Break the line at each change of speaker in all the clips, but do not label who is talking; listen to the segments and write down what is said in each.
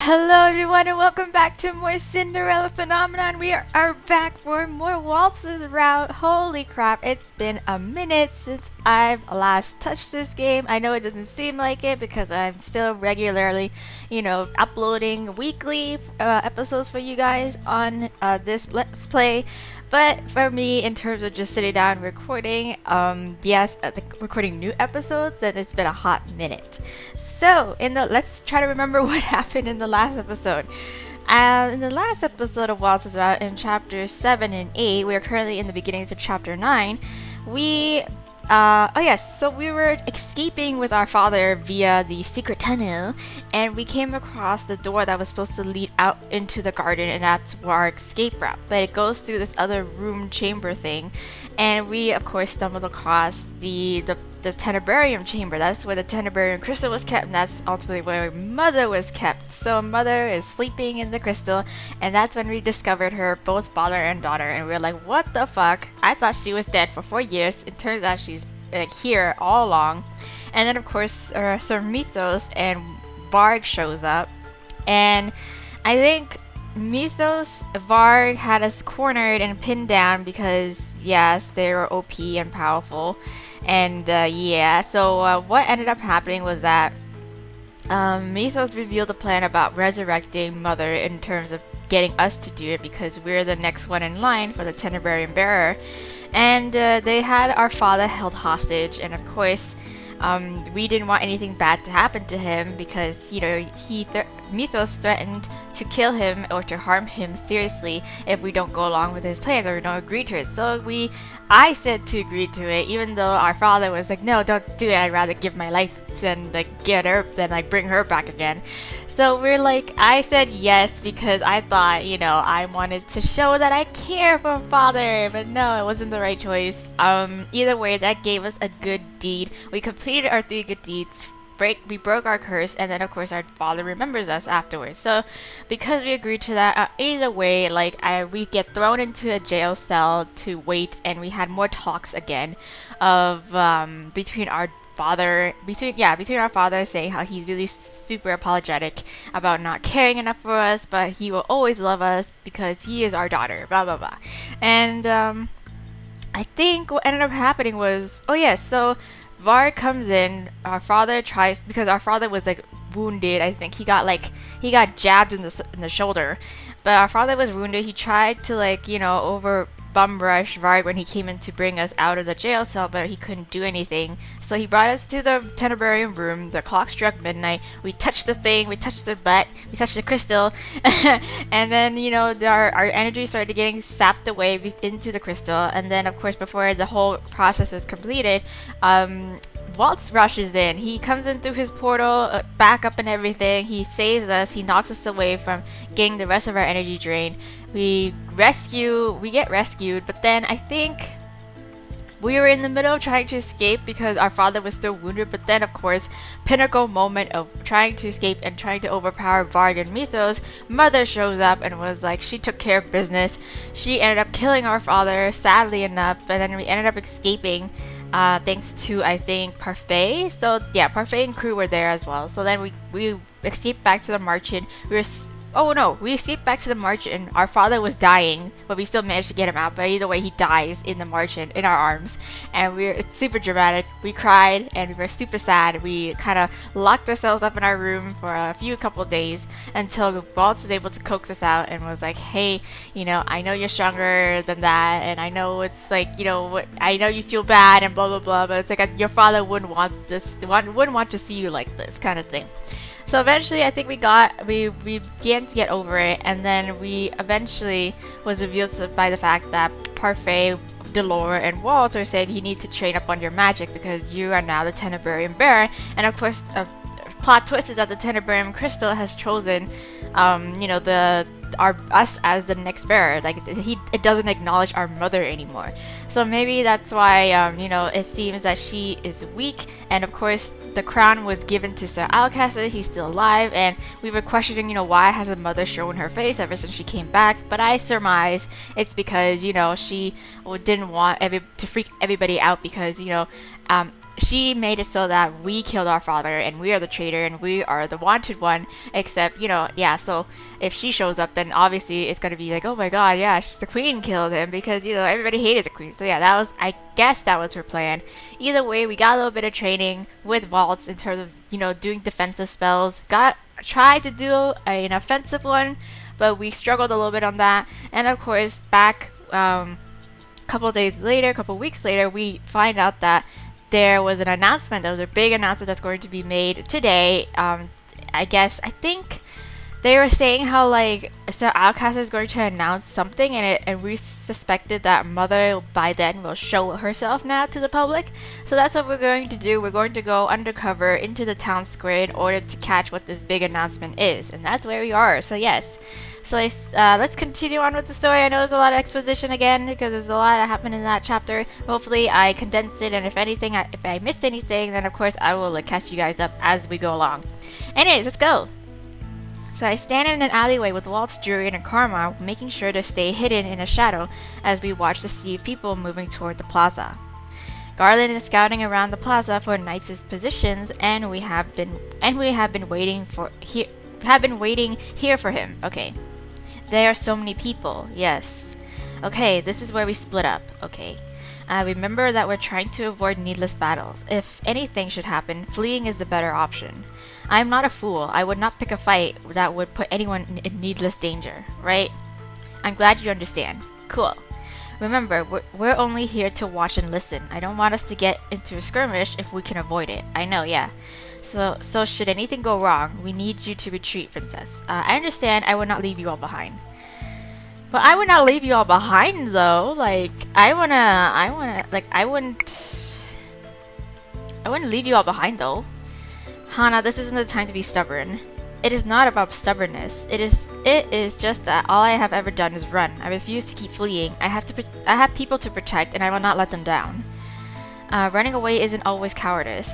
Hello everyone and welcome back to more Cinderella Phenomenon. We are back for more waltzes route. Holy crap, it's been a minute since I've last touched this game. I know it doesn't seem like it because I'm still regularly, uploading weekly episodes for you guys on this Let's Play. But for me, in terms of just sitting down and recording, recording new episodes, then it's been a hot minute. So, let's try to remember what happened in the last episode. In the last episode of Waltzes Out, in chapters 7 and 8, we are currently in the beginnings of chapter 9. So we were escaping with our father via the secret tunnel, and we came across the door that was supposed to lead out into the garden, and that's our escape route. But it goes through this other room chamber thing, and we, of course, stumbled across the Tenebrarium chamber. That's where the Tenebrarium crystal was kept, and that's ultimately where Mother was kept. So Mother is sleeping in the crystal, and that's when we discovered her, both father and daughter, and we were like, what the fuck? I thought she was dead for 4 years. It turns out she's here all along. And then of course Sir Mythos and Varg shows up, and I think Varg had us cornered and pinned down because yes, they were OP and powerful. And so what ended up happening was that Mythos revealed a plan about resurrecting Mother in terms of getting us to do it because we're the next one in line for the Tenebrarium bearer. And they had our father held hostage, and of course we didn't want anything bad to happen to him because Mythos threatened to kill him or to harm him seriously if we don't go along with his plans or we don't agree to it. So I said to agree to it, even though our father was like, no, don't do it, I'd rather give my life than get her than bring her back again. So I said yes because I thought, I wanted to show that I care for father, but no, it wasn't the right choice. Either way, that gave us a good deed. We completed our 3 good deeds. We broke our curse, and then of course our father remembers us afterwards. So because we agreed to that, either way, we get thrown into a jail cell to wait, and we had more talks again of between our father saying how he's really super apologetic about not caring enough for us, but he will always love us because he is our daughter, blah blah blah. And I think what ended up happening was, so Var comes in. Our father tries, because our father was wounded. I think he got jabbed in the shoulder, but our father was wounded. He tried to over bum rush Varg when he came in to bring us out of the jail cell, but he couldn't do anything. So he brought us to the Tenebrarium room. The clock struck midnight. We touched the thing, we touched the butt, we touched the crystal, and then our energy started getting sapped away into the crystal. And then of course, before the whole process was completed, Waltz rushes in. He comes in through his portal, back up and everything. He saves us. He knocks us away from getting the rest of our energy drained. We get rescued, but then I think we were in the middle of trying to escape because our father was still wounded. But then of course, pinnacle moment of trying to escape and trying to overpower Varg and Mythos, Mother shows up and was like, she took care of business. She ended up killing our father, sadly enough, but then we ended up escaping thanks to, I think, Parfait. So yeah, Parfait and crew were there as well. So then we escaped back to the marchand. We escaped back to the marchand. Our father was dying, but we still managed to get him out. But either way, he dies in the marchand in our arms, and it's super dramatic. We cried and we were super sad. We kind of locked ourselves up in our room for a couple of days until Waltz was able to coax us out and was like, hey, I know you're stronger than that, and I know it's I know you feel bad and blah blah blah, but it's your father wouldn't want to see you like this kind of thing. So eventually, I think we began to get over it, and then we eventually was revealed by the fact that Parfait, Delore, and Walter said you need to train up on your magic because you are now the Tenebrarium bearer. And of course, plot twist is that the Tenebrarium crystal has chosen, us as the next bearer. It doesn't acknowledge our mother anymore. So maybe that's why it seems that she is weak. And of course, the crown was given to Sir Alcasser. He's still alive, and we were questioning, why hasn't Mother shown her face ever since she came back? But I surmise it's because, she didn't want to freak everybody out because, she made it so that we killed our father and we are the traitor and we are the wanted one. Except, yeah, so if she shows up, then obviously it's gonna be like, oh my god, yeah, the queen killed him because, everybody hated the queen. So yeah, I guess that was her plan. Either way, we got a little bit of training with Waltz in terms of, doing defensive spells. Tried to do an offensive one, but we struggled a little bit on that. And of course, back, couple weeks later, we find out that there was an announcement. There was a big announcement that's going to be made today. I think they were saying how so Outcast is going to announce something, and we suspected that Mother by then will show herself now to the public. So that's what we're going to do. We're going to go undercover into the town square in order to catch what this big announcement is, and that's where we are. So yes. So let's continue on with the story. I know there's a lot of exposition again because there's a lot that happened in that chapter. Hopefully I condensed it, and if I missed anything, then of course I will catch you guys up as we go along. Anyways, let's go. So I stand in an alleyway with Waltz, Jurian, and Karma, making sure to stay hidden in a shadow as we watch the sea of people moving toward the plaza. Garland is scouting around the plaza for knights' positions, and we have been waiting here for him. Okay. There are so many people. Yes. Okay, this is where we split up. Okay. Remember that we're trying to avoid needless battles. If anything should happen, fleeing is the better option. I am not a fool. I would not pick a fight that would put anyone in needless danger, right? I'm glad you understand. Cool. Remember, we're only here to watch and listen. I don't want us to get into a skirmish if we can avoid it. I know, yeah. So should anything go wrong, we need you to retreat, Princess. I understand. I will not leave you all behind. But I would not leave you all behind, though. I wouldn't leave you all behind, though. Hana, this isn't the time to be stubborn. It is not about stubbornness. It is just that all I have ever done is run. I refuse to keep fleeing. I have people to protect, and I will not let them down. Running away isn't always cowardice.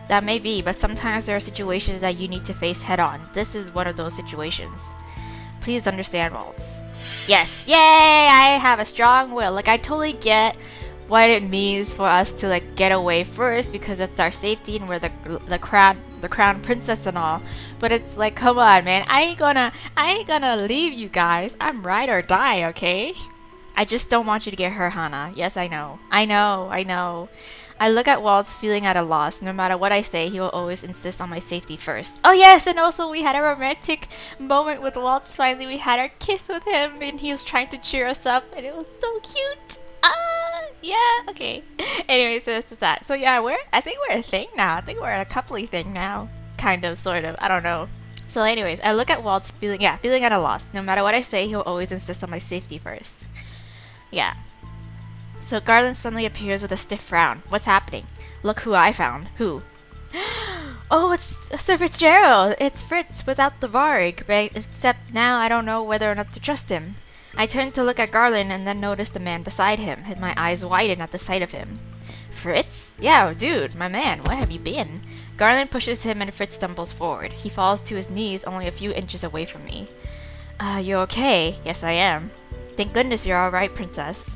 That may be, but sometimes there are situations that you need to face head on. This is one of those situations. Please understand, Waltz. Yes! Yay! I have a strong will. I totally get what it means for us to get away first because it's our safety and we're the crown princess and all. But it's come on, man. I ain't gonna leave you guys. I'm ride or die, okay? I just don't want you to get hurt, Hana. Yes, I know. I know. I look at Waltz feeling at a loss. No matter what I say, he will always insist on my safety first. Oh yes, and also we had a romantic moment with Waltz. Finally, we had our kiss with him, and he was trying to cheer us up, and it was so cute. Yeah, okay. Anyway, so this is that. So yeah, I think we're a thing now. I think we're a coupley thing now. Kind of, sort of. I don't know. So anyways, I look at Waltz feeling at a loss. No matter what I say, he'll always insist on my safety first. Yeah. So Garland suddenly appears with a stiff frown. What's happening? Look who I found. Who? Oh, it's Sir Fitzgerald! It's Fritz without the Varg, but except now I don't know whether or not to trust him. I turned to look at Garland and then noticed the man beside him, and my eyes widened at the sight of him. Fritz? Yeah, dude, my man, where have you been? Garland pushes him and Fritz stumbles forward. He falls to his knees only a few inches away from me. You okay? Yes, I am. Thank goodness you're alright, Princess.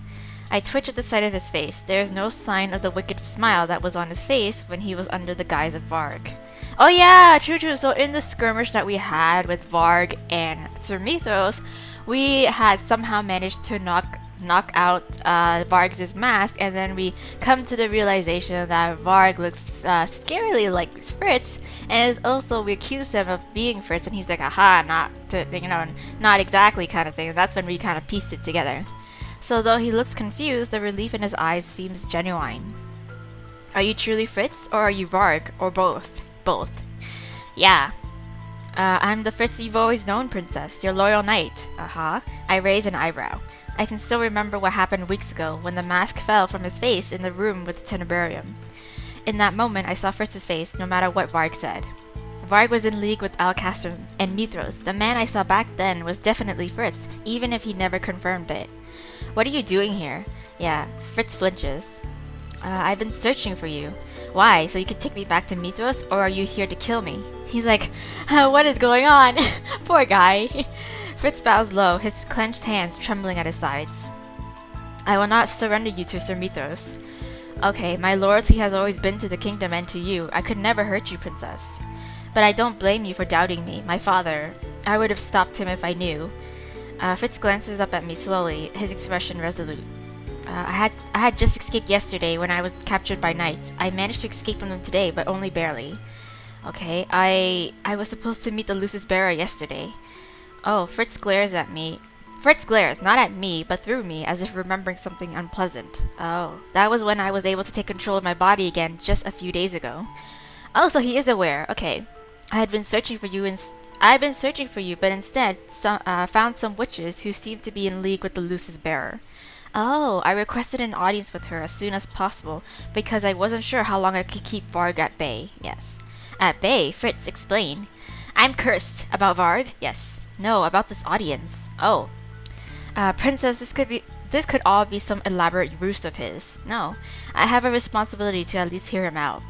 I twitch at the sight of his face. There is no sign of the wicked smile that was on his face when he was under the guise of Varg. Oh yeah, true. So in the skirmish that we had with Varg and Sir Mithros, we had somehow managed to knock out Varg's mask, and then we come to the realization that Varg looks scarily like Fritz, and we accused him of being Fritz, and he's like, aha, not exactly kind of thing. And that's when we kind of pieced it together. So though he looks confused, the relief in his eyes seems genuine. Are you truly Fritz, or are you Varg, or both? Both. Yeah. I'm the Fritz you've always known, Princess, your loyal knight. I raise an eyebrow. I can still remember what happened weeks ago, when the mask fell from his face in the room with the Tenebrarium. In that moment, I saw Fritz's face, no matter what Varg said. Varg was in league with Alcaster and Mithros. The man I saw back then was definitely Fritz, even if he never confirmed it. What are you doing here? Yeah, Fritz flinches. I've been searching for you. Why? So you could take me back to Mithros, or are you here to kill me? He's like, what is going on? Poor guy. Fritz bows low, his clenched hands trembling at his sides. I will not surrender you to Sir Mithros. Okay, my loyalty has always been to the kingdom and to you. I could never hurt you, princess. But I don't blame you for doubting me. My father, I would have stopped him if I knew. Fritz glances up at me slowly, his expression resolute. I had just escaped yesterday when I was captured by knights. I managed to escape from them today, but only barely. Okay, I was supposed to meet the Lucis bearer yesterday. Oh, Fritz glares at me. Fritz glares, not at me, but through me, as if remembering something unpleasant. Oh, that was when I was able to take control of my body again just a few days ago. Oh, so he is aware. Okay. I've been searching for you, but instead found some witches who seemed to be in league with the Lucis bearer. Oh, I requested an audience with her as soon as possible because I wasn't sure how long I could keep Varg at bay. Yes. At bay? Fritz, explain. I'm cursed. About Varg? Yes. No, about this audience. Oh. Princess, this could all be some elaborate ruse of his. No. I have a responsibility to at least hear him out.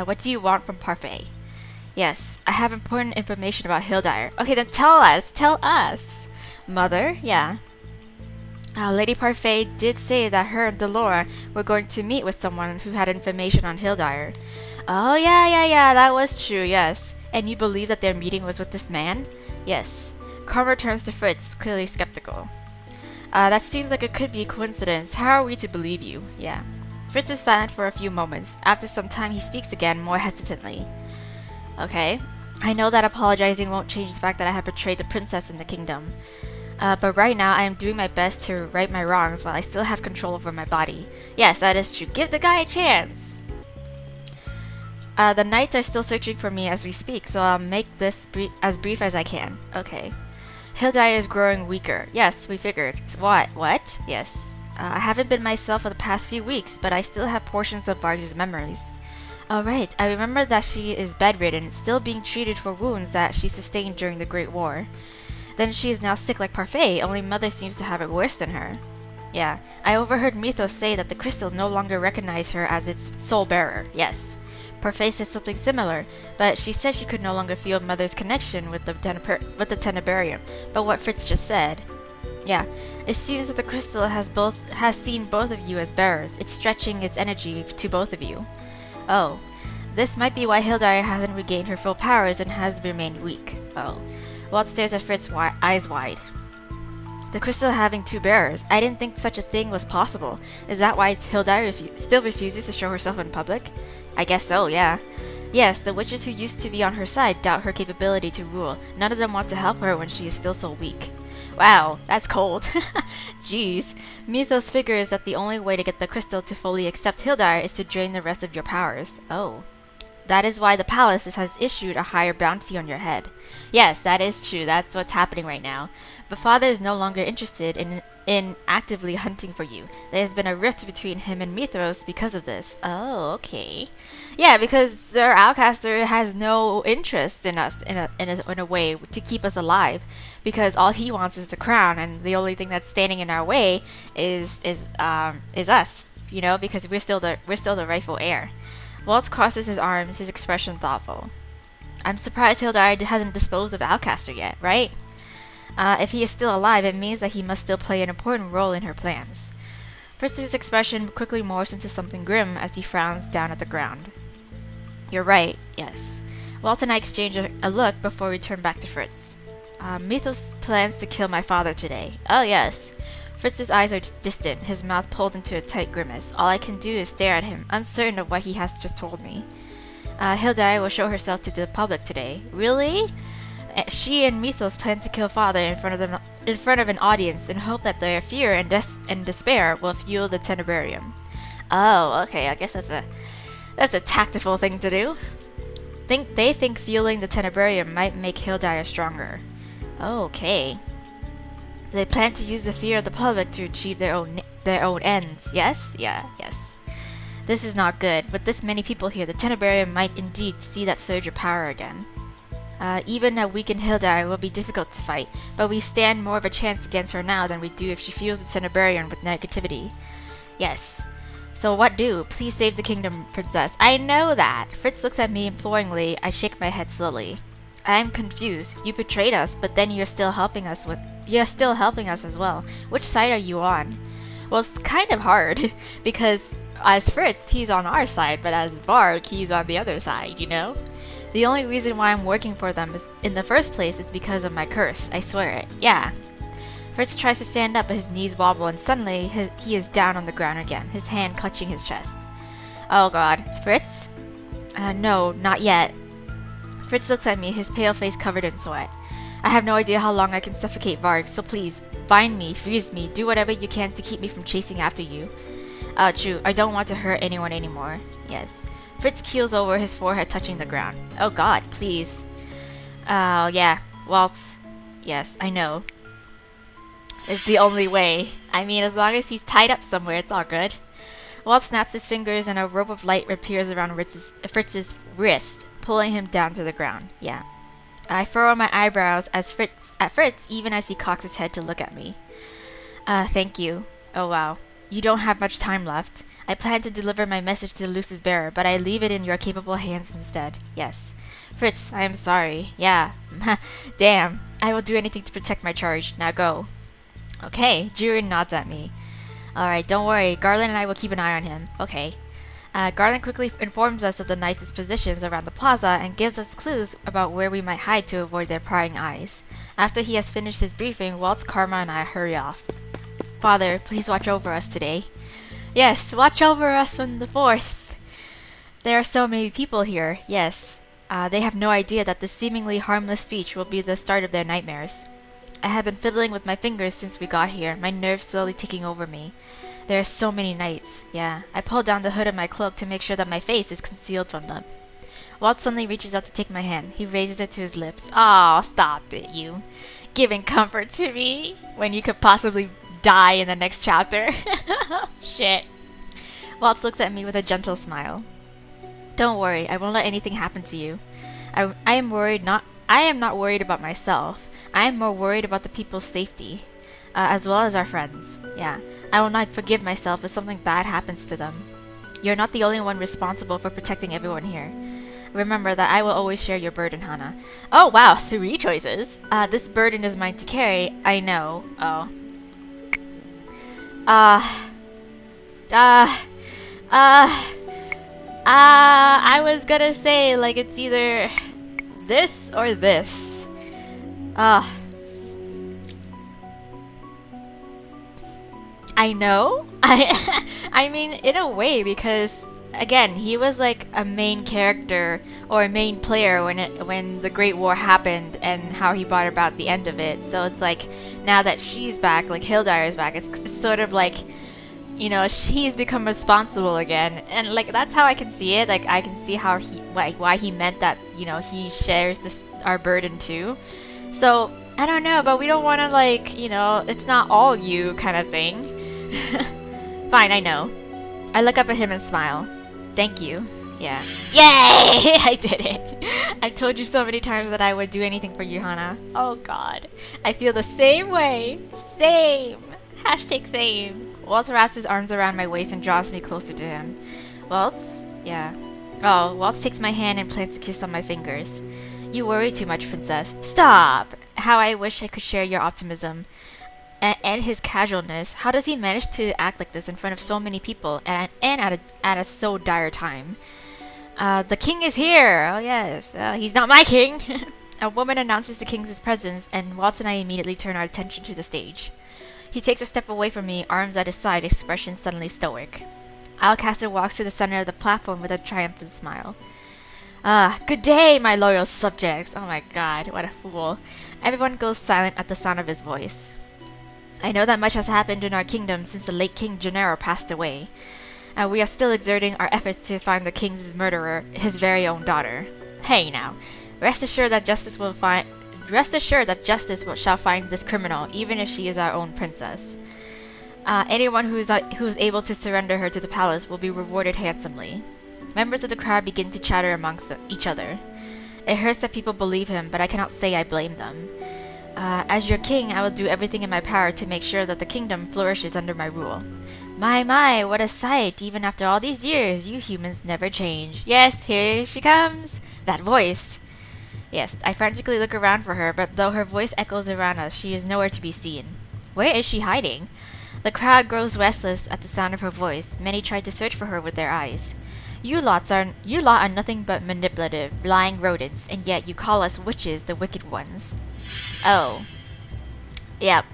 What do you want from Parfait? Yes, I have important information about Hildyr. Okay, then tell us. Mother? Yeah. Lady Parfait did say that her and Delora were going to meet with someone who had information on Hildyr. Oh, yeah, that was true, yes. And you believe that their meeting was with this man? Yes. Carver turns to Fritz, clearly skeptical. That seems like it could be a coincidence. How are we to believe you? Yeah. Fritz is silent for a few moments. After some time, he speaks again, more hesitantly. Okay. I know that apologizing won't change the fact that I have betrayed the princess in the kingdom. But right now, I am doing my best to right my wrongs while I still have control over my body. Yes, that is true. Give the guy a chance! The knights are still searching for me as we speak, so I'll make this as brief as I can. Okay. Hildyr is growing weaker. Yes, we figured. What? Yes. I haven't been myself for the past few weeks, but I still have portions of Varg's memories. Alright, I remember that she is bedridden, still being treated for wounds that she sustained during the Great War. Then she is now sick like Parfait, only Mother seems to have it worse than her. Yeah, I overheard Mythos say that the crystal no longer recognized her as its sole bearer. Yes. Parfait said something similar, but she said she could no longer feel Mother's connection with the Tenebarium, but what Fritz just said. Yeah, it seems that the crystal has seen both of you as bearers. It's stretching its energy to both of you. Oh, this might be why Hildyr hasn't regained her full powers and has remained weak. Oh. Walt stares at Fritz eyes wide. The crystal having two bearers. I didn't think such a thing was possible. Is that why Hildyr still refuses to show herself in public? I guess so, yeah. Yes, the witches who used to be on her side doubt her capability to rule. None of them want to help her when she is still so weak. Wow, that's cold. Jeez. Mythos figures that the only way to get the crystal to fully accept Hildyr is to drain the rest of your powers. Oh. That is why the palace has issued a higher bounty on your head. Yes, that is true. That's what's happening right now. But Father is no longer interested in actively hunting for you. There has been a rift between him and Mythos because of this. Oh, okay. Yeah, because their outcaster has no interest in us in a way to keep us alive, because all he wants is the crown, and the only thing that's standing in our way is us. You know, because we're still the rightful heir. Waltz crosses his arms, his expression thoughtful. I'm surprised Hildyr hasn't disposed of Outcaster yet, right? If he is still alive, it means that he must still play an important role in her plans. Fritz's expression quickly morphs into something grim as he frowns down at the ground. You're right, yes. Walt and I exchange a look before we turn back to Fritz. Mythos plans to kill my father today. Oh, yes. Fritz's eyes are distant, his mouth pulled into a tight grimace. All I can do is stare at him, uncertain of what he has just told me. Hildyr will show herself to the public today. Really? She and Mythos plan to kill father in front of an audience and hope that their fear and despair will fuel the Tenebarium. Oh, okay, I guess that's a tactful thing to do. They think fueling the Tenebarium might make Hildyr stronger. Okay. They plan to use the fear of the public to achieve their own ends. Yes? Yeah, yes. This is not good. With this many people here, the Tenebarium might indeed see that surge of power again. Even a weakened Hildyr will be difficult to fight, but we stand more of a chance against her now than we do if she fuels the Tenebarium with negativity. Yes. So what do? Please save the kingdom, princess. I know that. Fritz looks at me imploringly. I shake my head slowly. I am confused. You betrayed us, but then you're still helping us as well. Which side are you on? Well, it's kind of hard because as Fritz, he's on our side, but as Varg, he's on the other side, you know? The only reason why I'm working for them is, in the first place, is because of my curse. I swear it. Yeah. Fritz tries to stand up, but his knees wobble, and suddenly he is down on the ground again, his hand clutching his chest. Oh god. Fritz? No, not yet. Fritz looks at me, his pale face covered in sweat. I have no idea how long I can suffocate Varg, so please, bind me, freeze me, do whatever you can to keep me from chasing after you. True, I don't want to hurt anyone anymore. Yes. Fritz keels over, his forehead touching the ground. Oh god, please. Oh, yeah. Waltz. Yes, I know. It's the only way. I mean, as long as he's tied up somewhere, it's all good. Walt snaps his fingers and a rope of light appears around Fritz's wrist, pulling him down to the ground. Yeah. I furrow my eyebrows at Fritz even as he cocks his head to look at me. Thank you. Oh wow. You don't have much time left. I plan to deliver my message to Luce's bearer, but I leave it in your capable hands instead. Yes. Fritz, I am sorry. Yeah. Damn. I will do anything to protect my charge. Now go. Okay. Jiren nods at me. Alright, don't worry. Garland and I will keep an eye on him. Okay. Garland quickly informs us of the knights' positions around the plaza and gives us clues about where we might hide to avoid their prying eyes. After he has finished his briefing, Waltz, Karma, and I hurry off. Father, please watch over us today. Yes, watch over us from the force. There are so many people here, yes. They have no idea that this seemingly harmless speech will be the start of their nightmares. I have been fiddling with my fingers since we got here, my nerves slowly taking over me. There are so many knights, yeah. I pull down the hood of my cloak to make sure that my face is concealed from them. Walt suddenly reaches out to take my hand. He raises it to his lips. Aw, stop it, you. Giving comfort to me when you could possibly die in the next chapter. Shit. Waltz looks at me with a gentle smile. Don't worry, I won't let anything happen to you. I am not worried about myself. I am more worried about the people's safety, as well as our friends. Yeah, I will not forgive myself if something bad happens to them. You're not the only one responsible for protecting everyone here. Remember that I will always share your burden, Hana. Oh wow, 3 choices. This burden is mine to carry. I know. Oh. I was gonna say, like, it's either this or this. I know? I mean, in a way, because, again, he was like a main character or a main player when the Great War happened and how he brought about the end of it. So it's like, now that she's back, like Hildire is back, it's sort of like, you know, she's become responsible again. And like, that's how I can see it. Like, I can see how why he meant that, you know, he shares our burden too. So, I don't know, but we don't want to, like, you know, it's not all you kind of thing. Fine, I know. I look up at him and smile. Thank you. Yeah. Yay! I did it! I've told you so many times that I would do anything for you, Hana. Oh god. I feel the same way. Same. Hashtag same. Waltz wraps his arms around my waist and draws me closer to him. Waltz? Yeah. Oh, Waltz takes my hand and plants a kiss on my fingers. You worry too much, princess. Stop! How I wish I could share your optimism. And his casualness. How does he manage to act like this in front of so many people and at a so dire time? The king is here! Oh yes, he's not my king! A woman announces the king's presence, and Waltz and I immediately turn our attention to the stage. He takes a step away from me, arms at his side, expression suddenly stoic. Alcaster walks to the center of the platform with a triumphant smile. Good day, my loyal subjects! Oh my god, what a fool. Everyone goes silent at the sound of his voice. I know that much has happened in our kingdom since the late King Gennaro passed away. We are still exerting our efforts to find the king's murderer, his very own daughter. Hey now, rest assured that justice shall find this criminal, even if she is our own princess. Anyone who's able to surrender her to the palace will be rewarded handsomely. Members of the crowd begin to chatter amongst each other. It hurts that people believe him, but I cannot say I blame them. As your king, I will do everything in my power to make sure that the kingdom flourishes under my rule. My, what a sight! Even after all these years, you humans never change. Yes, here she comes! That voice! Yes, I frantically look around for her, but though her voice echoes around us, she is nowhere to be seen. Where is she hiding? The crowd grows restless at the sound of her voice. Many try to search for her with their eyes. You lot are nothing but manipulative, lying rodents, and yet you call us witches, the wicked ones. Oh. Yep.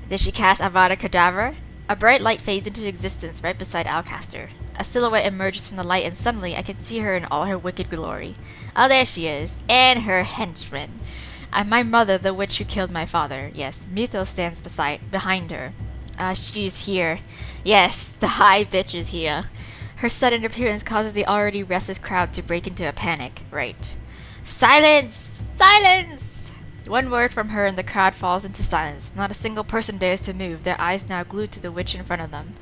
Did she cast Avada Kedavra? A bright light fades into existence right beside Alcaster. A silhouette emerges from the light and suddenly I can see her in all her wicked glory. Oh, there she is. And her henchman. My mother, the witch who killed my father. Yes, Mythos stands behind her. She's here. Yes, the high bitch is here. Her sudden appearance causes the already restless crowd to break into a panic. Right. Silence! Silence! One word from her and the crowd falls into silence. Not a single person dares to move, their eyes now glued to the witch in front of them.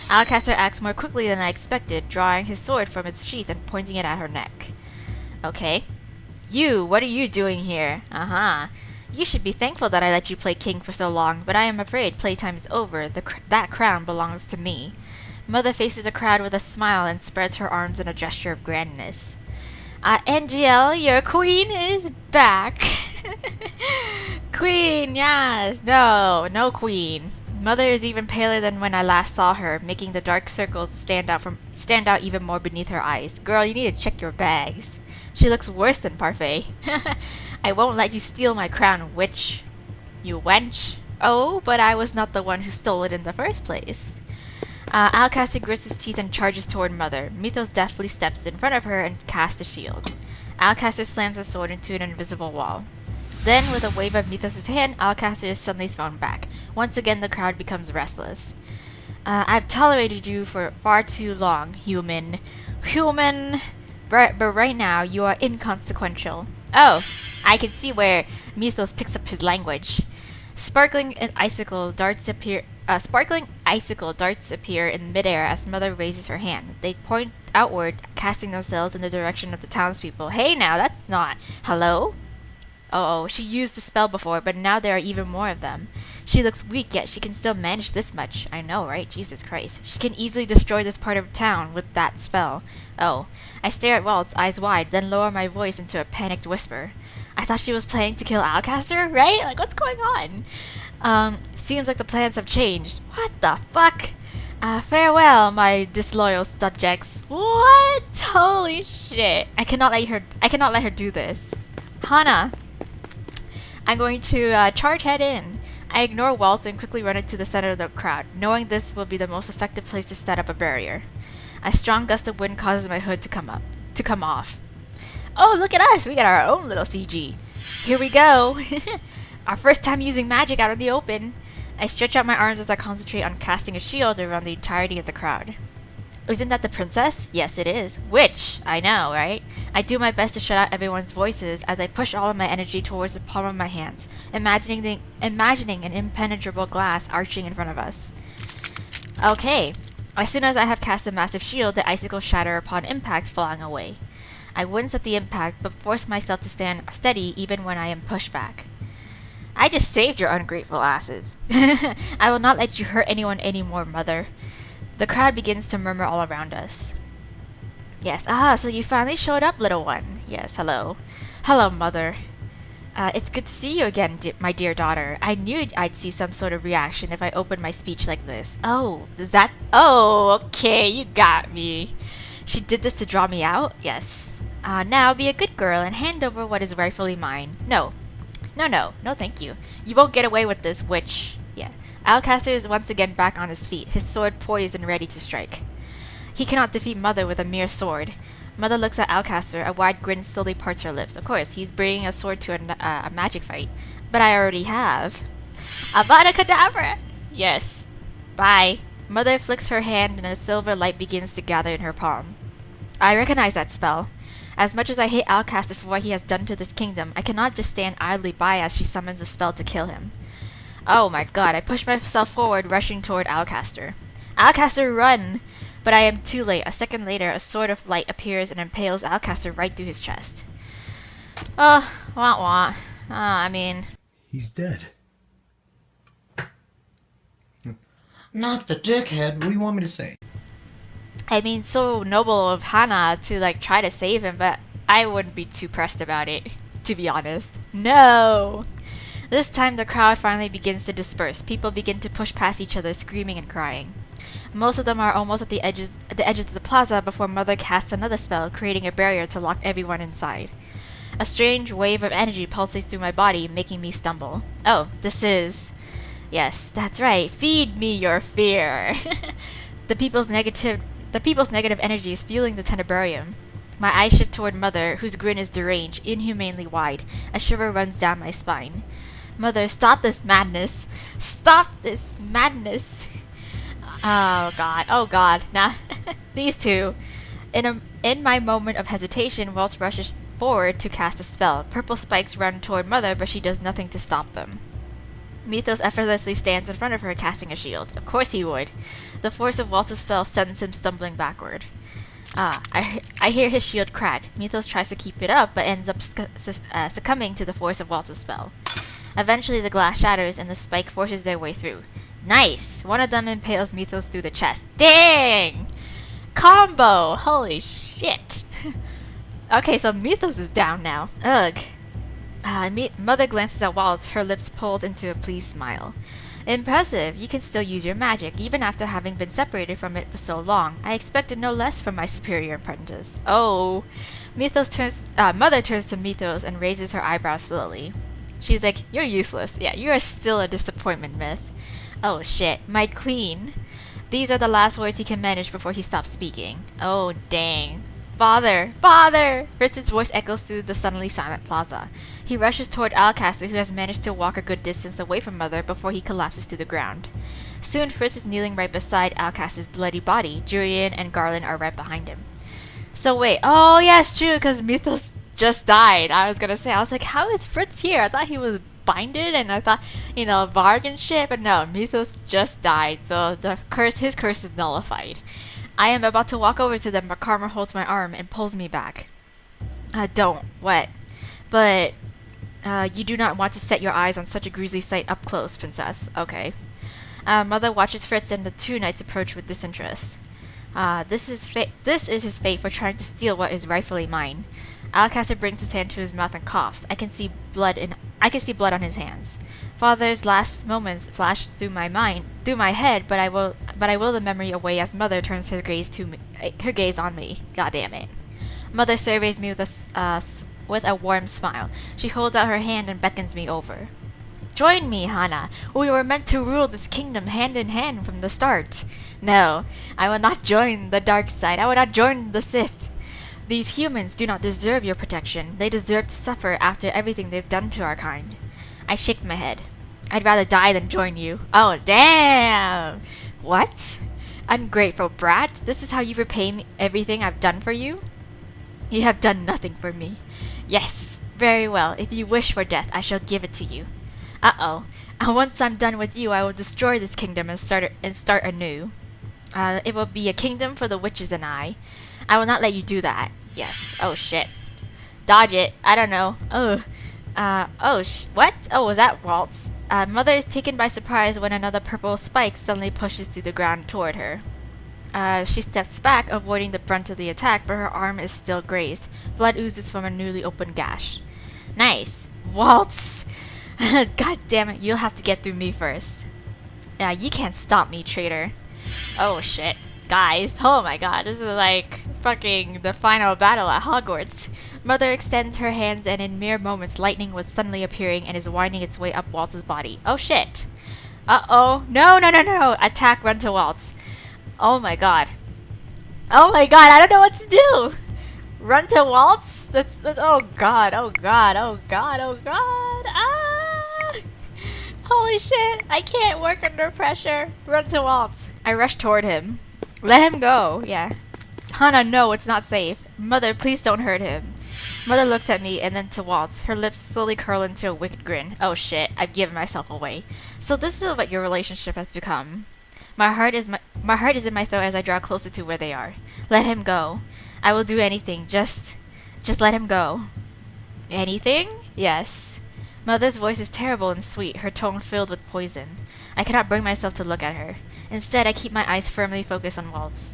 Alcaster acts more quickly than I expected, drawing his sword from its sheath and pointing it at her neck. Okay. You, what are you doing here? Uh-huh. You should be thankful that I let you play king for so long, but I am afraid playtime is over. That crown belongs to me. Mother faces the crowd with a smile and spreads her arms in a gesture of grandness. NGL, your queen is back. Queen, yes. No queen. Mother is even paler than when I last saw her, making the dark circles stand out even more beneath her eyes. Girl, you need to check your bags. She looks worse than Parfait. I won't let you steal my crown, witch. You wench. Oh, but I was not the one who stole it in the first place. Alcaster grits his teeth and charges toward Mother. Mythos deftly steps in front of her and casts a shield. Alcaster slams his sword into an invisible wall. Then, with a wave of Mythos' hand, Alcaster is suddenly thrown back. Once again, the crowd becomes restless. I've tolerated you for far too long, human. But right now, you are inconsequential. Oh, I can see where Mythos picks up his language. Sparkling icicle darts appear in midair as Mother raises her hand. They point outward, casting themselves in the direction of the townspeople. Hey now, that's not... Hello? Oh, she used the spell before, but now there are even more of them. She looks weak, yet she can still manage this much. I know, right? Jesus Christ. She can easily destroy this part of town with that spell. Oh. I stare at Waltz, eyes wide, then lower my voice into a panicked whisper. I thought she was planning to kill Alcaster, right? Like, what's going on? Seems like the plans have changed. What the fuck? Farewell, my disloyal subjects. What? Holy shit. I cannot let her do this. Hana. I'm going to charge head in. I ignore Waltz and quickly run into the center of the crowd, knowing this will be the most effective place to set up a barrier. A strong gust of wind causes my hood to come off. Oh, look at us! We got our own little CG. Here we go! Our first time using magic out in the open. I stretch out my arms as I concentrate on casting a shield around the entirety of the crowd. Isn't that the princess? Yes, it is. Which? I know, right? I do my best to shut out everyone's voices as I push all of my energy towards the palm of my hands, imagining an impenetrable glass arching in front of us. Okay. As soon as I have cast a massive shield, the icicles shatter upon impact, flying away. I wince at the impact, but force myself to stand steady even when I am pushed back. I just saved your ungrateful asses. I will not let you hurt anyone anymore, Mother. The crowd begins to murmur all around us. Yes, so you finally showed up, little one. Yes, hello. Hello, Mother. It's good to see you again, my dear daughter. I knew I'd see some sort of reaction if I opened my speech like this. Oh, Oh, okay, you got me. She did this to draw me out? Yes. Now be a good girl and hand over what is rightfully mine. No, thank you. You won't get away with this, witch. Yeah. Alcaster is once again back on his feet, his sword poised and ready to strike. He cannot defeat Mother with a mere sword. Mother looks at Alcaster, a wide grin slowly parts her lips. Of course, he's bringing a sword to a magic fight. But I already have. Avada Kedavra! Yes. Bye. Mother flicks her hand and a silver light begins to gather in her palm. I recognize that spell. As much as I hate Alcaster for what he has done to this kingdom, I cannot just stand idly by as she summons a spell to kill him. Oh my god, I push myself forward, rushing toward Alcaster. Alcaster, run! But I am too late. A second later, a sword of light appears and impales Alcaster right through his chest. Oh, wah. I mean...
He's dead. Not the dickhead. What do you want me to say?
I mean, so noble of Hana to, try to save him, but I wouldn't be too pressed about it, to be honest. No! This time, the crowd finally begins to disperse. People begin to push past each other, screaming and crying. Most of them are almost at the edges of the plaza before Mother casts another spell, creating a barrier to lock everyone inside. A strange wave of energy pulses through my body, making me stumble. Oh, this is... Yes, that's right. Feed me your fear. The people's negative energy is fueling the Tenebrarium. My eyes shift toward Mother, whose grin is deranged, inhumanely wide. A shiver runs down my spine. Mother, stop this madness. Stop this madness. Oh god. Now, these two. In my moment of hesitation, Waltz rushes forward to cast a spell. Purple spikes run toward Mother, but she does nothing to stop them. Mythos effortlessly stands in front of her, casting a shield. Of course he would. The force of Waltz's spell sends him stumbling backward. I hear his shield crack. Mythos tries to keep it up, but ends up succumbing to the force of Waltz's spell. Eventually, the glass shatters, and the spike forces their way through. Nice! One of them impales Mythos through the chest. Dang! Combo! Holy shit! Okay, so Mythos is down now. Ugh. Mother glances at Waltz, her lips pulled into a pleased smile. Impressive! You can still use your magic, even after having been separated from it for so long. I expected no less from my superior apprentice. Oh! Mother turns to Mythos and raises her eyebrows slowly. She's like, you're useless. Yeah, you are still a disappointment, Myth. Oh shit, my queen. These are the last words he can manage before he stops speaking. Oh dang. Father! Father! Fritz's voice echoes through the suddenly silent plaza. He rushes toward Alcaster, who has managed to walk a good distance away from Mother before he collapses to the ground. Soon, Fritz is kneeling right beside Alcaster's bloody body. Julian and Garland are right behind him. So wait, oh yes, true, because Mythos just died. I was like, how is Fritz here? I thought he was binded, and I thought, Varg and shit, but no, Mythos just died, so his curse is nullified. I am about to walk over to them, but Karma holds my arm and pulls me back. Don't. What? But, you do not want to set your eyes on such a grisly sight up close, princess. Okay. Mother watches Fritz and the two knights approach with disinterest. This is his fate for trying to steal what is rightfully mine. Alcaster brings his hand to his mouth and coughs. I can see blood on his hands. Father's last moments flash through my head, but I will the memory away as Mother turns her gaze on me. God damn it. Mother surveys me with a warm smile. She holds out her hand and beckons me over. Join me, Hana. We were meant to rule this kingdom hand in hand from the start. No, I will not join the dark side. I will not join the Sith. These humans do not deserve your protection. They deserve to suffer after everything they've done to our kind. I shake my head. I'd rather die than join you. Oh, damn! What? Ungrateful brat? This is how you repay me everything I've done for you? You have done nothing for me. Yes, very well. If you wish for death, I shall give it to you. Uh-oh. And once I'm done with you, I will destroy this kingdom and start anew. It will be a kingdom for the witches and I. I will not let you do that. Yes. Oh, shit. Dodge it. I don't know. Ugh. What? Oh, was that Waltz? Mother is taken by surprise when another purple spike suddenly pushes through the ground toward her. She steps back, avoiding the brunt of the attack, but her arm is still grazed. Blood oozes from a newly opened gash. Nice. Waltz! God damn it, you'll have to get through me first. Yeah, you can't stop me, traitor. Oh, shit. Guys, oh my god, this is like fucking the final battle at Hogwarts. Mother extends her hands, and in mere moments, lightning was suddenly appearing and is winding its way up Waltz's body. Oh shit. Uh-oh. No. Attack, run to Waltz. Oh my god. Oh my god, I don't know what to do. Run to Waltz? That's oh god. Ah! Holy shit, I can't work under pressure. Run to Waltz. I rush toward him. Let him go. Yeah. Hana, no, it's not safe. Mother, please don't hurt him. Mother looks at me and then to Waltz. Her lips slowly curl into a wicked grin. Oh shit, I've given myself away. So this is what your relationship has become. My heart is in my throat as I draw closer to where they are. Let him go. I will do anything. Just let him go. Anything? Yes. Mother's voice is terrible and sweet, her tone filled with poison. I cannot bring myself to look at her. Instead, I keep my eyes firmly focused on Waltz.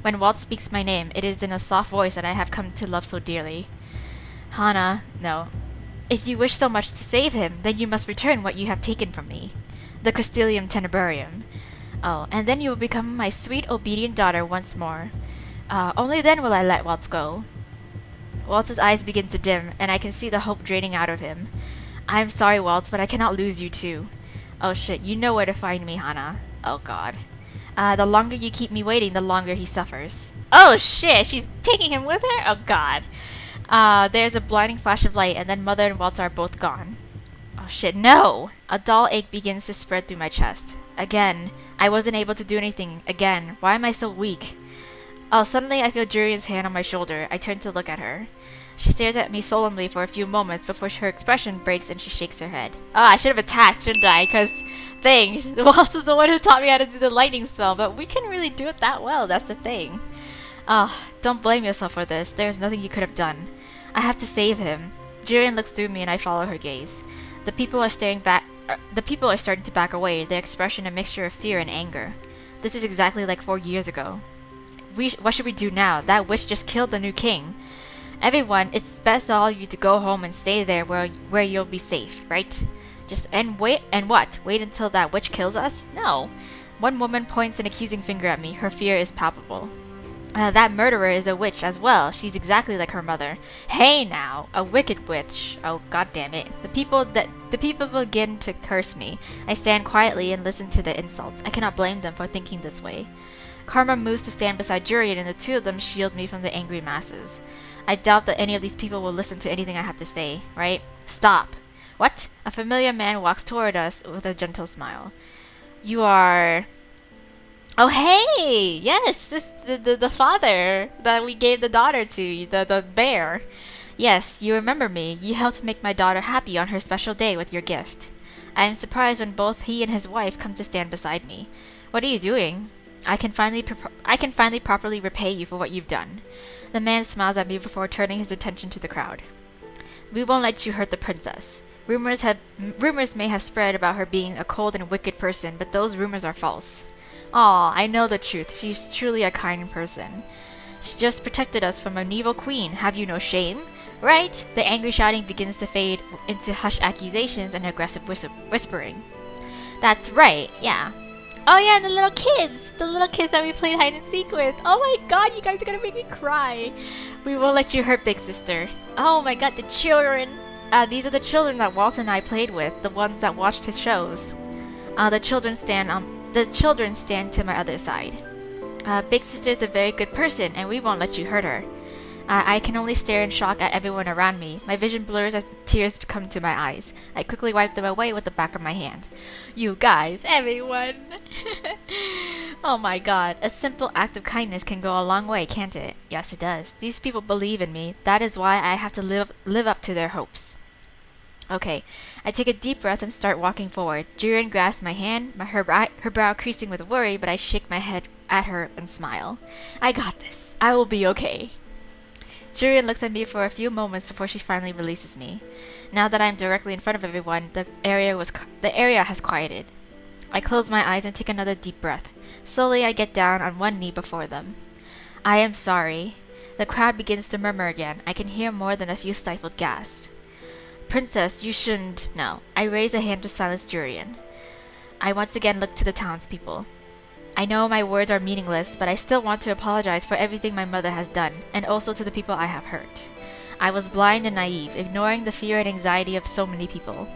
When Waltz speaks my name, it is in a soft voice that I have come to love so dearly. Hana, no. If you wish so much to save him, then you must return what you have taken from me. The Crystalium Tenebrarium. Oh, and then you will become my sweet, obedient daughter once more. Only then will I let Waltz go. Waltz's eyes begin to dim, and I can see the hope draining out of him. I'm sorry, Waltz, but I cannot lose you too. Oh shit, you know where to find me, Hana. Oh god. The longer you keep me waiting, the longer he suffers. Oh shit, she's taking him with her? Oh god. There's a blinding flash of light, and then Mother and Waltz are both gone. Oh shit, no! A dull ache begins to spread through my chest. Again. I wasn't able to do anything. Again. Why am I so weak? Oh, suddenly I feel Jurian's hand on my shoulder. I turn to look at her. She stares at me solemnly for a few moments before her expression breaks and she shakes her head. Oh, I should have attacked, shouldn't I? Because, Waltz is the one who taught me how to do the lightning spell, but we couldn't really do it that well, that's the thing. Oh, don't blame yourself for this. There's nothing you could have done. I have to save him. Jurian looks through me and I follow her gaze. The people are starting to back away, their expression a mixture of fear and anger. This is exactly like 4 years ago. What should we do now? That witch just killed the new king. Everyone, it's best all of you to go home and stay there where you'll be safe, right? Wait until that witch kills us? No. One woman points an accusing finger at me. Her fear is palpable. That murderer is a witch as well. She's exactly like her mother. Hey now, a wicked witch. Oh god damn it. The people begin to curse me. I stand quietly and listen to the insults. I cannot blame them for thinking this way. Karma moves to stand beside Jurian and the two of them shield me from the angry masses. I doubt that any of these people will listen to anything I have to say, right? Stop. What? A familiar man walks toward us with a gentle smile. You are... Oh hey! Yes! The father that we gave the daughter to, the bear. Yes, you remember me. You helped make my daughter happy on her special day with your gift. I am surprised when both he and his wife come to stand beside me. What are you doing? I can finally properly repay you for what you've done. The man smiles at me before turning his attention to the crowd. We won't let you hurt the princess. Rumors may have spread about her being a cold and wicked person, but those rumors are false. Aw, I know the truth. She's truly a kind person. She just protected us from an evil queen. Have you no shame? Right? The angry shouting begins to fade into hushed accusations and aggressive whispering. That's right, yeah. Oh yeah, and the little kids! The little kids that we played hide and seek with. Oh my god, you guys are gonna make me cry. We won't let you hurt Big Sister. Oh my god, the children. These are the children that Walt and I played with, the ones that watched his shows. The children stand to my other side. Big Sister's a very good person, and we won't let you hurt her. I can only stare in shock at everyone around me. My vision blurs as tears come to my eyes. I quickly wipe them away with the back of my hand. You guys, everyone! Oh my god, a simple act of kindness can go a long way, can't it? Yes, it does. These people believe in me. That is why I have to live up to their hopes. Okay, I take a deep breath and start walking forward. Jurian grasps my hand, her brow creasing with worry, but I shake my head at her and smile. I got this. I will be okay. Jurian looks at me for a few moments before she finally releases me. Now that I am directly in front of everyone, the area has quieted. I close my eyes and take another deep breath. Slowly, I get down on one knee before them. I am sorry. The crowd begins to murmur again. I can hear more than a few stifled gasps. Princess, you shouldn't... No. I raise a hand to silence Jurian. I once again look to the townspeople. I know my words are meaningless, but I still want to apologize for everything my mother has done, and also to the people I have hurt. I was blind and naive, ignoring the fear and anxiety of so many people.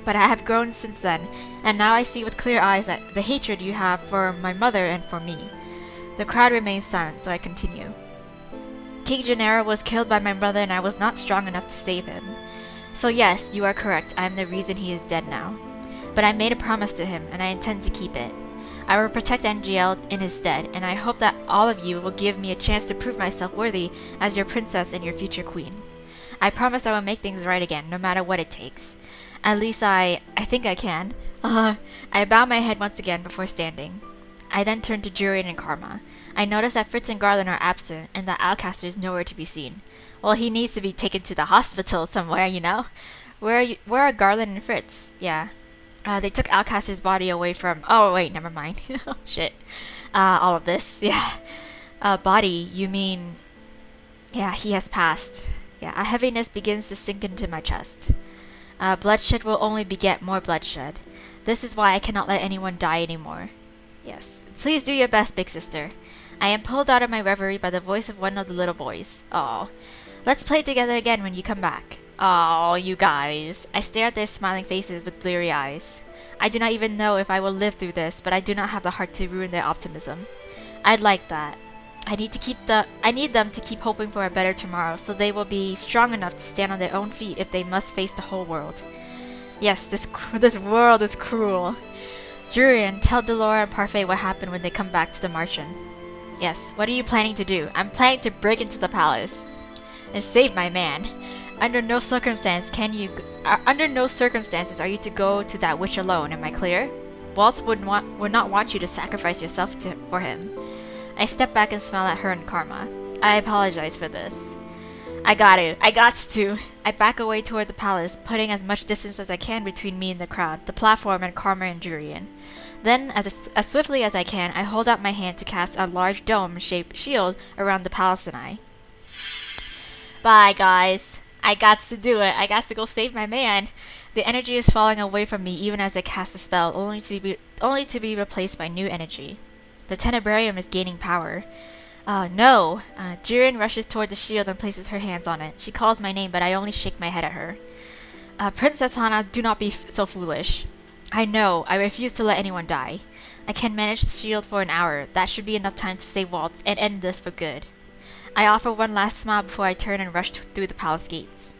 But I have grown since then, and now I see with clear eyes that the hatred you have for my mother and for me. The crowd remains silent, so I continue. King Gennaro was killed by my brother, and I was not strong enough to save him. So yes, you are correct, I am the reason he is dead now. But I made a promise to him, and I intend to keep it. I will protect NGL in his stead, and I hope that all of you will give me a chance to prove myself worthy as your princess and your future queen. I promise I will make things right again, no matter what it takes. At least I think I can. I bow my head once again before standing. I then turn to Jurian and Karma. I notice that Fritz and Garland are absent, and that Alcaster is nowhere to be seen. Well, he needs to be taken to the hospital somewhere, you know? Where are Garland and Fritz? Yeah. They took Alcaster's body away from... Oh, wait, never mind. Shit. All of this, yeah. Body, you mean... Yeah, he has passed. Yeah, a heaviness begins to sink into my chest. Bloodshed will only beget more bloodshed. This is why I cannot let anyone die anymore. Yes. Please do your best, big sister. I am pulled out of my reverie by the voice of one of the little boys. Oh. Let's play together again when you come back. Oh, you guys. I stare at their smiling faces with bleary eyes. I do not even know if I will live through this, but I do not have the heart to ruin their optimism. I'd like that. I need them to keep hoping for a better tomorrow, so they will be strong enough to stand on their own feet if they must face the whole world. Yes, this world is cruel. Jurian, tell Delora and Parfait what happened when they come back to the Martian. Yes, what are you planning to do? I'm planning to break into the palace and save my man. Under no circumstances are you to go to that witch alone. Am I clear? Waltz would not want you to sacrifice yourself for him. I step back and smile at her and Karma. I apologize for this. I got to. I back away toward the palace, putting as much distance as I can between me and the crowd, the platform, and Karma and Jurian. Then, as swiftly as I can, I hold out my hand to cast a large dome-shaped shield around the palace and I. Bye, guys. I got to do it. I got to go save my man. The energy is falling away from me even as I cast the spell, only to be replaced by new energy. The Tenebrarium is gaining power. No! Jiren rushes toward the shield and places her hands on it. She calls my name, but I only shake my head at her. Princess Hana, do not be so foolish. I know. I refuse to let anyone die. I can manage the shield for an hour. That should be enough time to save Waltz and end this for good. I offer one last smile before I turn and rush through the palace gates.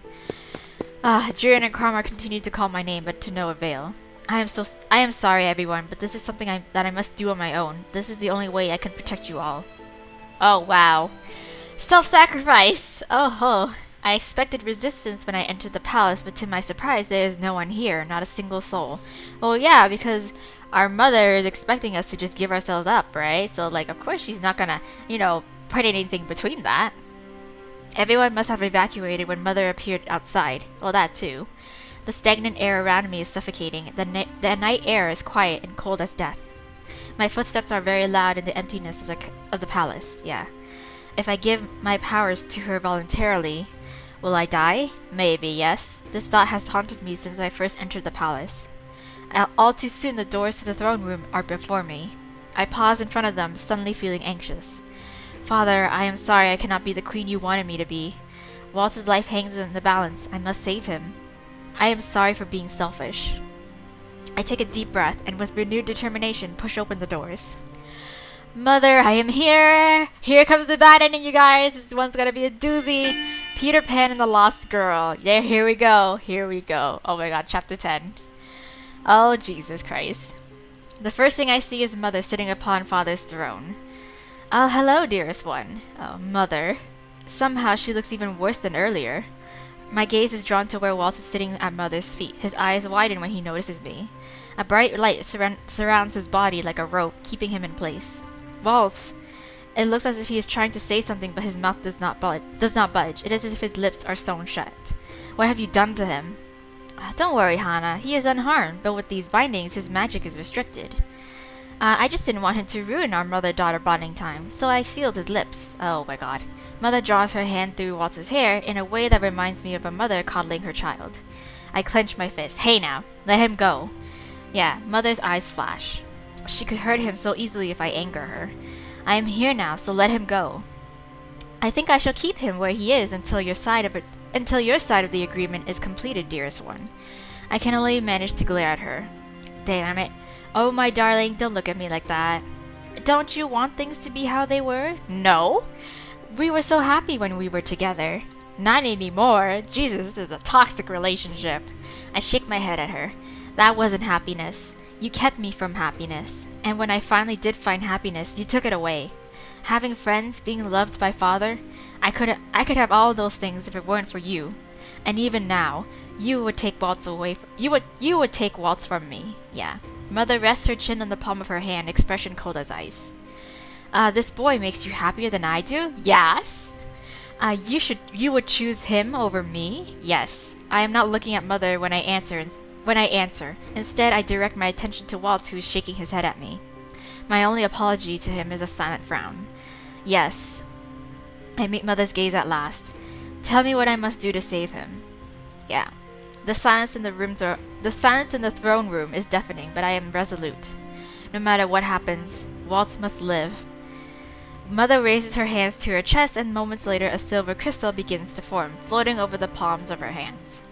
Jiren and Karma continue to call my name, but to no avail. I am sorry, everyone, but this is something that I must do on my own. This is the only way I can protect you all. Oh, wow. Self-sacrifice! Oh, ho. I expected resistance when I entered the palace, but to my surprise, there is no one here, not a single soul. Well, yeah, because our mother is expecting us to just give ourselves up, right? So, like, of course she's not gonna, put anything between that. Everyone must have evacuated when Mother appeared outside. Well, that too. The stagnant air around me is suffocating. The night air is quiet and cold as death. My footsteps are very loud in the emptiness of the palace. Yeah. If I give my powers to her voluntarily, will I die? Maybe, yes. This thought has haunted me since I first entered the palace. All too soon the doors to the throne room are before me. I pause in front of them, suddenly feeling anxious. Father, I am sorry I cannot be the queen you wanted me to be. Waltz's life hangs in the balance. I must save him. I am sorry for being selfish. I take a deep breath and with renewed determination push open the doors. Mother, I am here! Here comes the bad ending, you guys! This one's gonna be a doozy! Peter Pan and the Lost Girl. Yeah, here we go. Here we go. Oh my god, chapter 10. Oh, Jesus Christ. The first thing I see is Mother sitting upon Father's throne. Oh, hello, dearest one. Oh, Mother. Somehow she looks even worse than earlier. My gaze is drawn to where Waltz is sitting at Mother's feet. His eyes widen when he notices me. A bright light surrounds his body like a rope, keeping him in place. Waltz! It looks as if he is trying to say something, but his mouth does not budge. It is as if his lips are sewn shut. What have you done to him? Don't worry, Hana. He is unharmed, but with these bindings, his magic is restricted. I just didn't want him to ruin our mother-daughter bonding time, so I sealed his lips. Oh my god. Mother draws her hand through Waltz's hair in a way that reminds me of a mother coddling her child. I clench my fist. Hey now, let him go. Yeah, Mother's eyes flash. She could hurt him so easily if I anger her. I am here now, so let him go. I think I shall keep him where he is until your side of the agreement is completed, dearest one. I can only manage to glare at her. Damn it. Oh, my darling, don't look at me like that. Don't you want things to be how they were? No. We were so happy when we were together. Not anymore. Jesus, this is a toxic relationship. I shake my head at her. That wasn't happiness. You kept me from happiness. And when I finally did find happiness, you took it away. Having friends, being loved by Father, I could have all those things if it weren't for you. And even now, you would take Waltz away. You would take Waltz from me. Yeah. Mother rests her chin on the palm of her hand, expression cold as ice. This boy makes you happier than I do? Yes. You would choose him over me? Yes. I am not looking at Mother when I answer. Instead, I direct my attention to Waltz, who is shaking his head at me. My only apology to him is a silent frown. Yes. I meet Mother's gaze at last. Tell me what I must do to save him. Yeah. The silence in the throne room is deafening, but I am resolute. No matter what happens, Waltz must live. Mother raises her hands to her chest, and moments later a silver crystal begins to form, floating over the palms of her hands.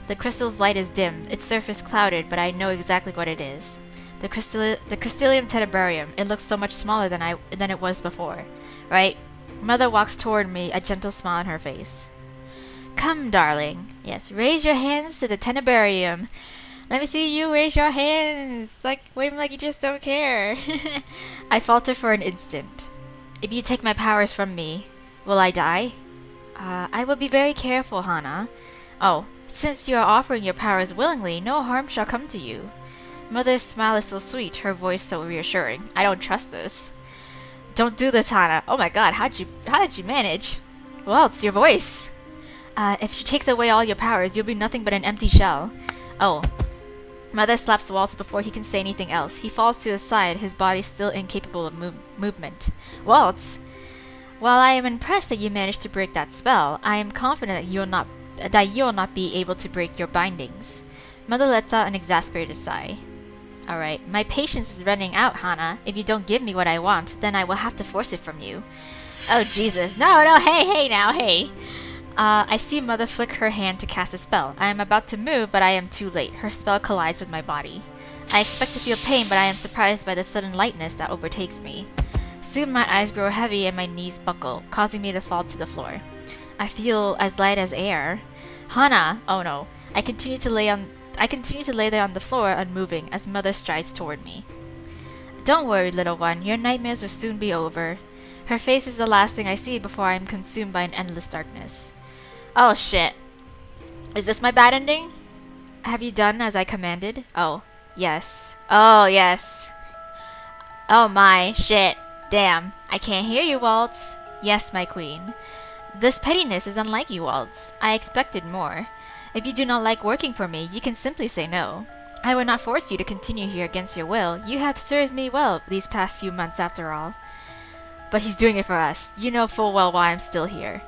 The crystal's light is dim, its surface clouded, but I know exactly what it is. The crystallium tenebrarium. It looks so much smaller than it was before, right? Mother walks toward me, a gentle smile on her face. Come, darling. Yes, raise your hands to the tenebrarium. Let me see you raise your hands. Wave like you just don't care. I falter for an instant. If you take my powers from me, will I die? I will be very careful, Hana. Oh, since you are offering your powers willingly, no harm shall come to you. Mother's smile is so sweet, her voice so reassuring. I don't trust this. Don't do this, Hana. Oh my god, how did you manage? Well, it's your voice. If she takes away all your powers, you'll be nothing but an empty shell. Oh. Mother slaps Waltz before he can say anything else. He falls to his side, his body still incapable of movement. Waltz! While I am impressed that you managed to break that spell, I am confident that you'll not be able to break your bindings. Mother lets out an exasperated sigh. Alright, my patience is running out, Hana. If you don't give me what I want, then I will have to force it from you. Oh, Jesus. No, hey now, hey. I see Mother flick her hand to cast a spell. I am about to move, but I am too late. Her spell collides with my body. I expect to feel pain, but I am surprised by the sudden lightness that overtakes me. Soon my eyes grow heavy and my knees buckle, causing me to fall to the floor. I feel as light as air. Hana! Oh no. I continue to lay there on the floor, unmoving, as Mother strides toward me. Don't worry, little one. Your nightmares will soon be over. Her face is the last thing I see before I am consumed by an endless darkness. Oh shit. Is this my bad ending? Have you done as I commanded? Oh, yes. Oh, yes. Oh my, shit. Damn. I can't hear you, Waltz. Yes, my queen. This pettiness is unlike you, Waltz. I expected more. If you do not like working for me, you can simply say no. I will not force you to continue here against your will. You have served me well these past few months after all. But he's doing it for us. You know full well why I'm still here.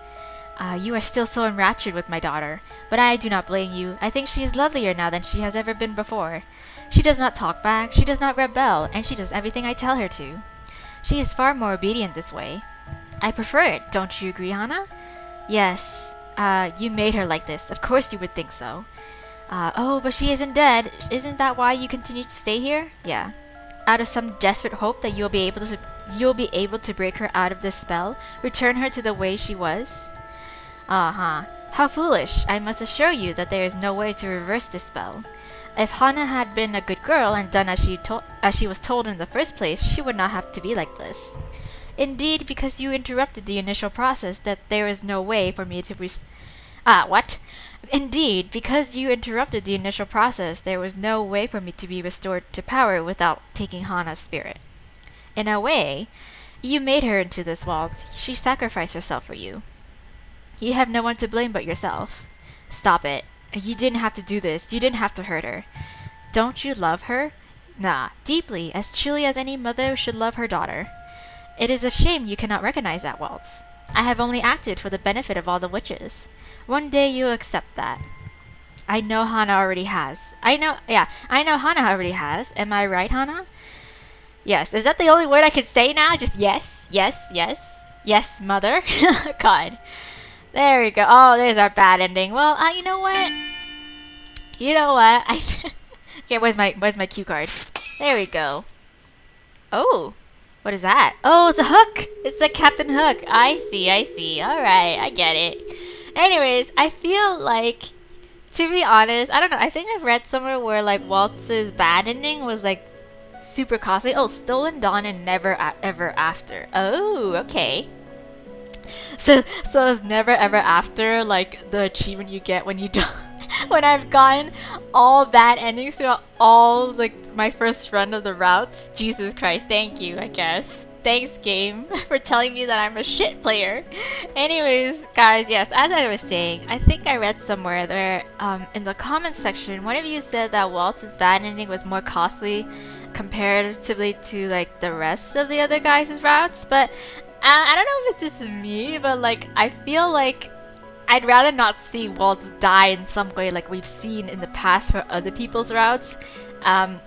You are still so enraptured with my daughter, but I do not blame you. I think she is lovelier now than she has ever been before. She does not talk back, she does not rebel, and she does everything I tell her to. She is far more obedient this way. I prefer it, don't you agree, Hana? Yes. You made her like this. Of course you would think so. Oh, but she isn't dead. Isn't that why you continue to stay here? Yeah. Out of some desperate hope that you'll be able to break her out of this spell, return her to the way she was? Uh-huh. How foolish. I must assure you that there is no way to reverse this spell. If Hana had been a good girl and done as she was told in the first place, she would not have to be like this. Indeed, because you interrupted the initial process, that there is no way for me to Indeed, because you interrupted the initial process, there was no way for me to be restored to power without taking Hana's spirit. In a way, you made her into this Waltz. She sacrificed herself for you. You have no one to blame but yourself. Stop it. You didn't have to do this. You didn't have to hurt her. Don't you love her? Nah, deeply, as truly as any mother should love her daughter. It is a shame you cannot recognize that, Waltz. I have only acted for the benefit of all the witches. One day you'll accept that. I know Hana already has. I know Hana already has. Am I right, Hana? Yes. Is that the only word I can say now? Just yes, yes, yes. Yes, mother. God. There we go. Oh, there's our bad ending. Well, you know what? Okay, where's my cue card? There we go. Oh, what is that? Oh, it's a hook. It's a Captain Hook. I see. Alright, I get it. Anyways, I feel like, to be honest, I don't know. I think I've read somewhere where, like, Waltz's bad ending was, like, super costly. Oh, Stolen Dawn and Never Ever After. Oh, okay. So it's Never Ever After, like, the achievement you get when you don't... when I've gotten all bad endings throughout all, like, my first run of the routes. Jesus Christ, thank you, I guess. Thanks, game, for telling me that I'm a shit player. Anyways, guys, yes, as I was saying, I think I read somewhere there, in the comments section, one of you said that Waltz's bad ending was more costly comparatively to, like, the rest of the other guys' routes, but I don't know if it's just me, but, like, I feel like I'd rather not see Waltz die in some way like we've seen in the past for other people's routes. Um,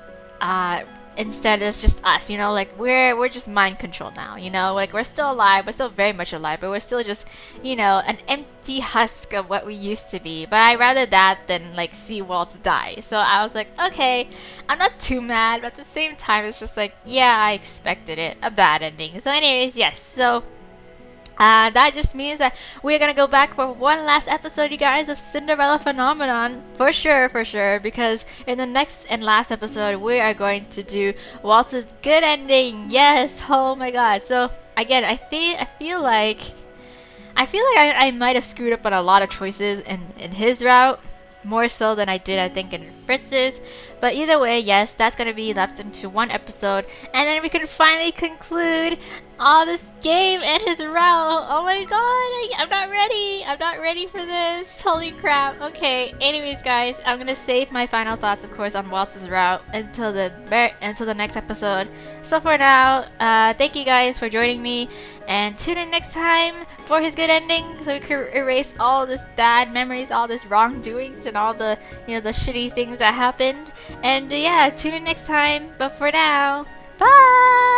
Instead, it's just us, you know, like we're just mind control now, you know, like we're still alive, we're still very much alive, but we're still just, you know, an empty husk of what we used to be. But I'd rather that than like see Waltz die. So I was like, okay, I'm not too mad, but at the same time, it's just like, yeah, I expected it, a bad ending. So, anyways, yes, so. That just means that we're gonna go back for one last episode, you guys, of Cinderella Phenomenon. For sure, because in the next and last episode, we are going to do Waltz's good ending. Yes, oh my god. So, again, I feel like I might have screwed up on a lot of choices in his route. More so than I did, I think, in Fritz's. But either way, yes, that's gonna be left into one episode. And then we can finally conclude all this game and his route. Oh my god, I'm not ready. I'm not ready for this. Holy crap. Okay, anyways, guys, I'm gonna save my final thoughts, of course, on Waltz's route until the next episode. So for now, thank you guys for joining me. And tune in next time for his good ending, so we can erase all this bad memories, all this wrongdoings, and all the, you know, the shitty things that happened. And yeah, tune in next time. But for now, bye!